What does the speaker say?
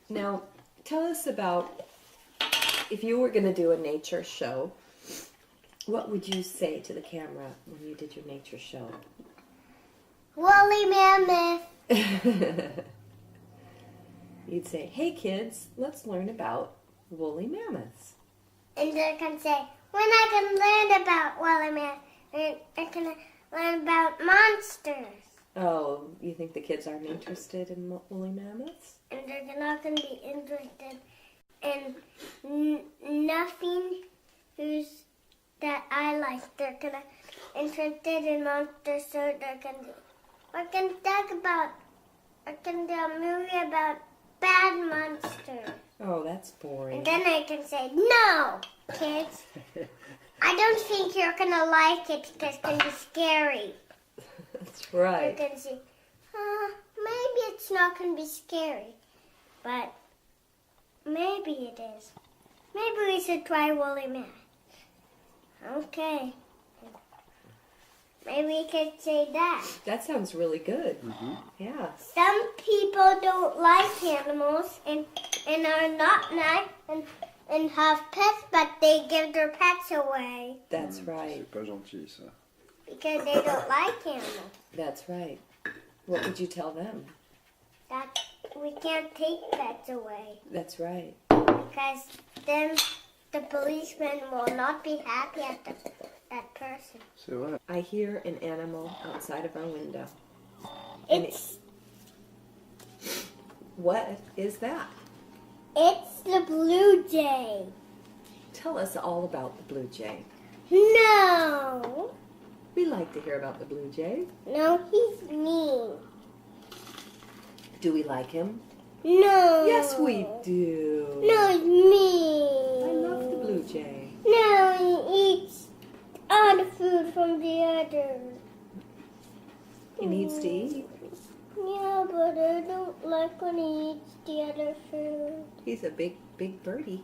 Now, tell us about, if you were going to do a nature show, what would you say to the camera when you did your nature show? Woolly mammoth. You'd say, hey kids, let's learn about woolly mammoths. And they can say, when I can learn about woolly mammoths, I can learn about monsters. Oh, you think the kids aren't interested in woolly mammoths? And they're not going to be interested in nothing that I like. They're going to be interested in monsters, so they're going to... I can do a movie about bad monsters. Oh, that's boring. And then I can say, no, kids. I don't think you're going to like it because it's going to be scary. That's right. You're going to say, maybe it's not going to be scary. But maybe it is. Maybe we should try woolly mammoth. Okay. Maybe we could say that. That sounds really good. Mm-hmm. Yeah. Some people don't like animals and are not nice and have pets, but they give their pets away. That's right. C'est pas gentil, ça. Because they don't like animals. That's right. What would you tell them? That we can't take pets away. That's right. Because then the policeman will not be happy at that person. C'est vrai. I hear an animal outside of our window. What is that? It's the blue jay. Tell us all about the blue jay. No. We like to hear about the blue jay. No, he's mean. Do we like him? No. Yes, we do. No, he's mean. I love the blue jay. No, he eats all the food from the other. He needs to eat. Yeah, but I don't like when he eats the other food. He's a big birdie.